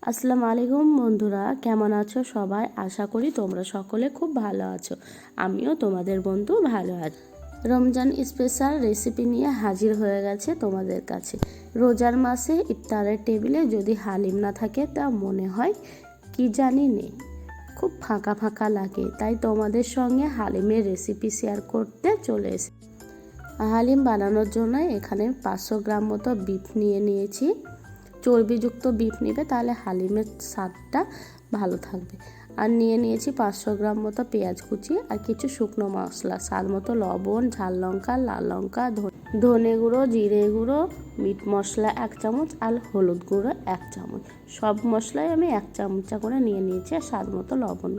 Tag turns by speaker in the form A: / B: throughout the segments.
A: আসসালামু আলাইকুম বন্ধুরা, কেমন আছো সবাই? আশা করি তোমরা সকলে খুব ভালো আছো। আমিও তোমাদের বন্ধু ভালো আছি। রমজান স্পেশাল রেসিপি নিয়ে হাজির হয়ে গেছে তোমাদের কাছে। রোজার মাসে ইফতারের টেবিলে যদি হালিম না থাকে তা মনে হয় কি জানি নেই, খুব ফাঁকা ফাঁকা লাগে। তাই তোমাদের সঙ্গে হালিমের রেসিপি শেয়ার করতে চলে এসেছি। হালিম বানানোর জন্য এখানে 500 গ্রাম মতো বিফ নিয়েছি। চর্বিযুক্ত বিফ নেবে, তাহলে হালিমের স্বাদটা ভালো থাকবে। আর নিয়েছি 500 গ্রাম মতো পেঁয়াজ কুচি আর কিছু শুকনো মশলা, স্বাদ মতো লবণ, ঝাল লঙ্কা, লাল লঙ্কা, ধনে গুঁড়ো, জিরে গুঁড়ো, মিট মশলা 1 চামচ আর হলুদ গুঁড়ো 1 চামচ। সব মশলাই আমি 1 চামচা করে নিয়েছি আর স্বাদ মতো লবণ।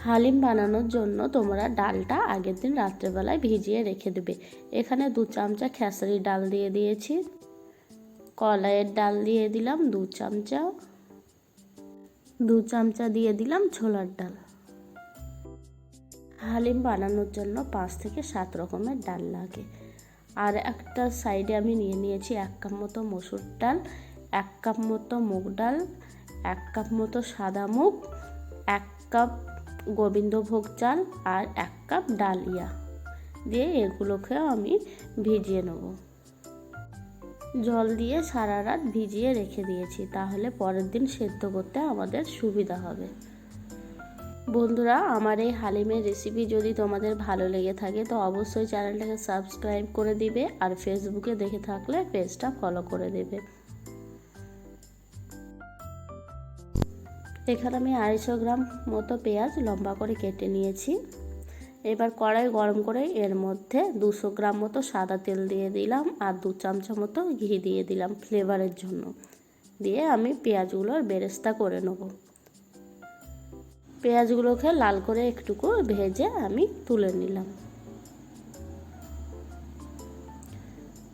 A: হালিম বানানোর জন্য তোমরা ডালটা আগের দিন রাত্রেবেলায় ভিজিয়ে রেখে দেবে। এখানে 2 চামচা খেসারি ডাল দিয়ে দিয়েছি। কলাইয়ের ডাল দিয়ে দিলাম 2 চামচা, 2 চামচা দিয়ে দিলাম ছোলার ডাল। হালিম বানানোর জন্য 5 থেকে 7 রকমের ডাল লাগে। আর একটা সাইডে আমি নিয়েছি 1 কাপ মতো মসুর ডাল, 1 কাপ মতো মুগ ডাল, 1 কাপ মতো সাদা মুগ, 1 কাপ গোবিন্দভোগ চাল আর 1 কাপ ডালিয়া দিয়ে এগুলোকে আমি ভিজিয়ে নেব। জল দিয়ে সারা রাত ভিজিয়ে রেখে দিয়েছি, তাহলে পরের দিন সেদ্ধ করতে আমাদের সুবিধা হবে। বন্ধুরা, আমার এই হালিমের রেসিপি যদি তোমাদের ভালো লেগে থাকে তো অবশ্যই চ্যানেলটাকে সাবস্ক্রাইব করে দিবে, আর ফেসবুকে দেখে থাকলে পেজটা ফলো করে দেবে। এখানে আমি 250 গ্রাম মতো পেঁয়াজ লম্বা করে কেটে নিয়েছি। এবার কড়াই গরম করে এর মধ্যে 200 গ্রাম মতো সাদা তেল দিয়ে দিলাম আর 2 চামচা মতো ঘি দিয়ে দিলাম ফ্লেভারের জন্য। দিয়ে আমি পেঁয়াজগুলোর বেরেস্তা করে নেব। পেঁয়াজগুলোকে লাল করে একটুকু ভেজে আমি তুলে নিলাম।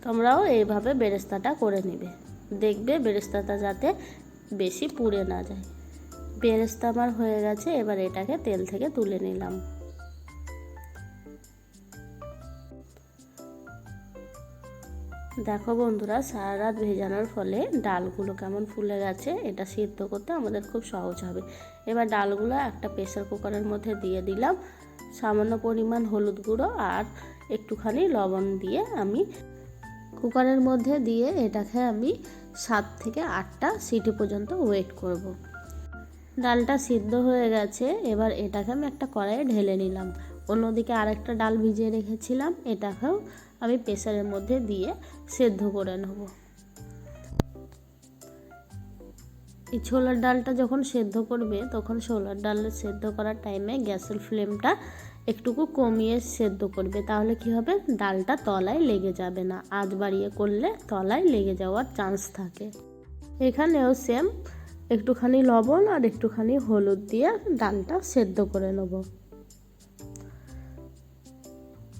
A: তোমরাও এইভাবে বেরেস্তাটা করে নেবে, দেখবে বেরেস্তাটা যাতে বেশি পুড়ে না যায়। বেরেস্তা আমার হয়ে গেছে, এবার এটাকে তেল থেকে তুলে নিলাম। দেখো বন্ধুরা, সারা রাত ভেজানোর ফলে ডালগুলো কেমন ফুলে গেছে। এটা সিদ্ধ করতে আমাদের খুব সহজ হবে। এবার ডালগুলো একটা প্রেসার কুকারের মধ্যে দিয়ে দিলাম। সামান্য পরিমাণ হলুদ গুঁড়ো আর একটুখানি লবণ দিয়ে আমি কুকারের মধ্যে দিয়ে এটাকে আমি 7 থেকে 8টা সিটি পর্যন্ত ওয়েট করব। ডালটা সিদ্ধ হয়ে গেছে, এবার এটাকে আমি একটা কড়াইয়ে ঢেলে নিলাম। অন্যদিকে আরেকটা ডাল ভিজিয়ে রেখেছিলাম, এটাকেও আমি প্রেসারের মধ্যে দিয়ে সেদ্ধ করে নেব। এই ছোলার ডালটা যখন সেদ্ধ করবে তখন ছোলার ডাল সেদ্ধ করার টাইমে গ্যাসের ফ্লেমটা একটুকু কমিয়ে সেদ্ধ করবে, তাহলে কি হবে, ডালটা তলায় লেগে যাবে না। আঁচ বাড়িয়ে করলে তলায় লেগে যাওয়ার চান্স থাকে। এখানেও সেম একটুখানি লবণ আর একটুখানি হলুদ দিয়ে ডালটা সেদ্ধ করে নেব।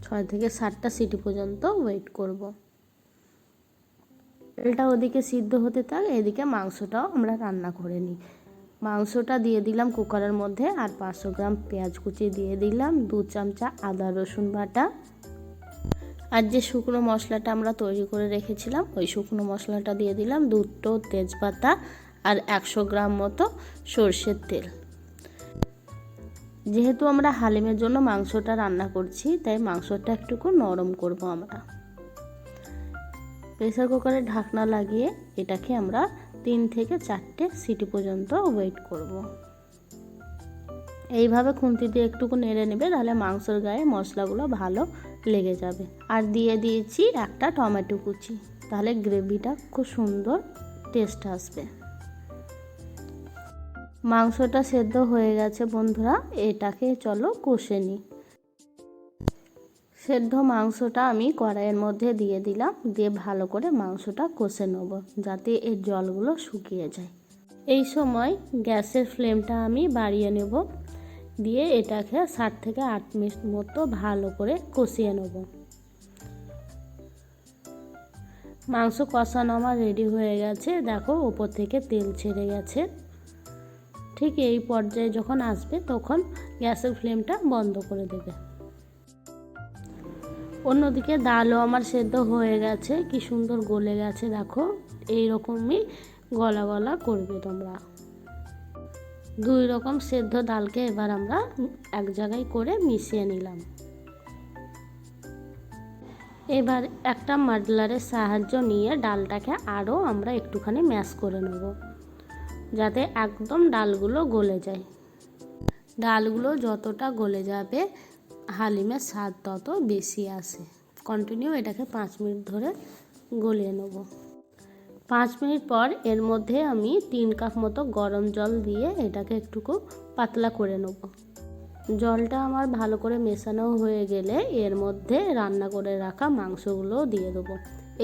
A: 6 থেকে 7টা সিটি পর্যন্ত ওয়েট করব। ডালটা ওদিকে সিদ্ধ হতে থাক, এদিকে মাংসটাও আমরা রান্না করে নিই। মাংসটা দিয়ে দিলাম কুকারের মধ্যে আর 500 গ্রাম পেঁয়াজ কুচি দিয়ে দিলাম, 2 চামচা আদা রসুন বাটা আর যে শুকনো মশলাটা আমরা তৈরি করে রেখেছিলাম ওই শুকনো মশলাটা দিয়ে দিলাম, 2টো তেজপাতা আর 100 গ্রাম মতো সরষের তেল। যেহেতু আমরা হালিমের জন্য মাংসটা রান্না করছি, তাই মাংসটা একটুকু নরম করব আমরা। প্রেসার কুকারে ঢাকনা লাগিয়ে এটাকে আমরা 3 থেকে 4টে সিটি পর্যন্ত ওয়েট করব। এইভাবে খুন্তি দিয়ে একটুকু নেড়ে নেবে, তাহলে মাংসের গায়ে মশলাগুলো ভালো লেগে যাবে। আর দিয়ে দিয়েছি একটা টমেটো কুচি, তাহলে গ্রেভিটা খুব সুন্দর টেস্ট আসবে। মাংসটা সেদ্ধ হয়ে গেছে বন্ধুরা, এটাকে চলো কষে নিই। সেদ্ধ মাংসটা আমি কড়াইয়ের মধ্যে দিয়ে দিলাম, দিয়ে ভালো করে মাংসটা কষে নেব যাতে এর জলগুলো শুকিয়ে যায়। এই সময় গ্যাসের ফ্লেমটা আমি বাড়িয়ে নেব, দিয়ে এটাকে 7 থেকে 8 মিনিট মতো ভালো করে কষিয়ে নেব। মাংস কষানো আমার রেডি হয়ে গেছে, দেখো ওপর থেকে তেল ছেড়ে গেছে। ঠিক এই পর্যায়ে যখন আসবে তখন গ্যাসের ফ্লেমটা বন্ধ করে দেবে। অন্যদিকে ডালও আমার সেদ্ধ হয়ে গেছে, কি সুন্দর গলে গেছে। দেখো এইরকমই গলা গলা করবে তোমরা। 2 রকম সেদ্ধ ডালকে এবার আমরা এক জায়গায় করে মিশিয়ে নিলাম। এবার একটা মাডলারের সাহায্য নিয়ে ডালটাকে আরও আমরা একটুখানি ম্যাশ করে নেব, যাতে একদম ডালগুলো গলে যায়। ডালগুলো যতটা গলে যাবে হালিমের স্বাদ তত বেশি আসে। কন্টিনিউ এটাকে 5 মিনিট ধরে গলিয়ে নেব। 5 মিনিট পর এর মধ্যে আমি 3 কাপ মতো গরম জল দিয়ে এটাকে একটুকু পাতলা করে নেব। জলটা আমার ভালো করে মেশানো হয়ে গেলে এর মধ্যে রান্না করে রাখা মাংসগুলো দিয়ে দেবো।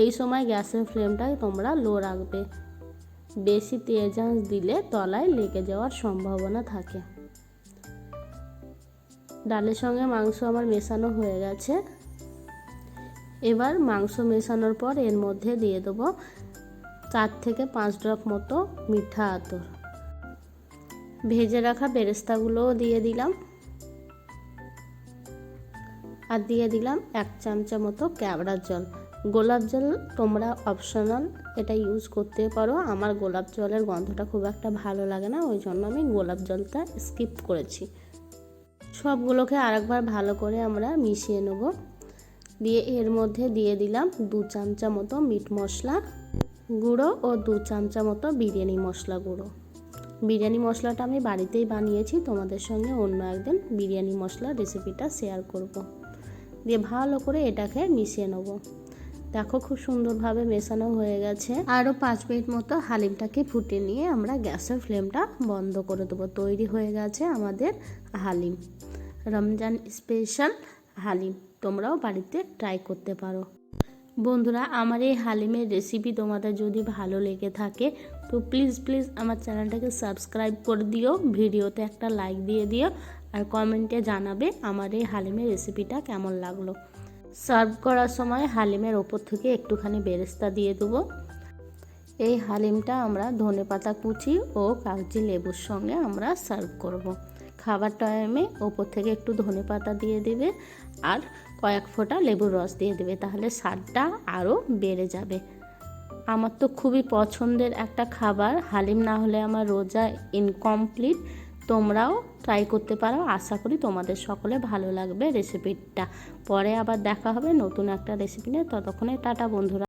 A: এই সময় গ্যাসের ফ্লেমটাই তোমরা লো রাখবে, বেশি তেজ আঁচ দিলে তলায় লেগে যাওয়ার সম্ভাবনা থাকে। ডালের সঙ্গে মাংস আমার মেশানো হয়ে গেছে। এবার মাংস মেশানোর পর এর মধ্যে দিয়ে দেবো 4 থেকে 5 ড্রপ মতো মিঠা আতর। ভেজে রাখা বেরেস্তাগুলোও দিয়ে দিলাম, আর দিয়ে দিলাম 1 চামচা মতো কেওড়ার জল। গোলাপ জল তোমরা অপশনাল, এটা ইউজ করতে পারো। আমার গোলাপ জলের গন্ধটা খুব একটা ভালো লাগে না, ওই জন্য আমি গোলাপ জলটা স্কিপ করেছি। সবগুলোকে আরেকবার ভালো করে আমরা মিশিয়ে নেব। দিয়ে এর মধ্যে দিয়ে দিলাম 2 চামচা মতো মিট মশলা গুঁড়ো ও 2 চামচা মতো বিরিয়ানি মশলা গুঁড়ো। বিরিয়ানি মশলাটা আমি বাড়িতেই বানিয়েছি, তোমাদের সঙ্গে অন্য একদিন বিরিয়ানি মশলা রেসিপিটা শেয়ার করব। দিয়ে ভালো করে এটাকে মিশিয়ে নেব। দেখো খুব সুন্দরভাবে মেশানো হয়ে গেছে। আরও 5 মিনিট মতো হালিমটাকে ফুটিয়ে নিয়ে আমরা গ্যাসের ফ্লেমটা বন্ধ করে দেবো। তৈরি হয়ে গেছে আমাদের হালিম, রমজান স্পেশাল হালিম। তোমরাও বাড়িতে ট্রাই করতে পারো। বন্ধুরা, আমার এই হালিমের রেসিপি তোমাদের যদি ভালো লেগে থাকে তো প্লিজ আমার চ্যানেলটাকে সাবস্ক্রাইব করে দিও, ভিডিওতে একটা লাইক দিয়ে দিও, আর কমেন্টে জানাবে আমার এই হালিমের রেসিপিটা কেমন লাগলো। সার্ভ করার সময় হালিমের ওপর থেকে একটুখানি বেরেস্তা দিয়ে দেবো। এই হালিমটা আমরা ধনেপাতা কুচি ও কাগজি লেবুর সঙ্গে আমরা সার্ভ করব। খাবার টাইমে ওপর থেকে একটু ধনেপাতা দিয়ে দেবে আর কয়েক ফোঁটা লেবুর রস দিয়ে দেবে, তাহলে স্বাদটা আরও বেড়ে যাবে। আমার তো খুবই পছন্দের একটা খাবার, হালিম না হলে আমার রোজা ইনকমপ্লিট। তোমরাও ট্রাই করতে পারো, আশা করি তোমাদের সকলে ভালো লাগবে রেসিপিটা। পরে আবার দেখা হবে নতুন একটা রেসিপি নিয়ে, ততক্ষণে টাটা বন্ধুরা।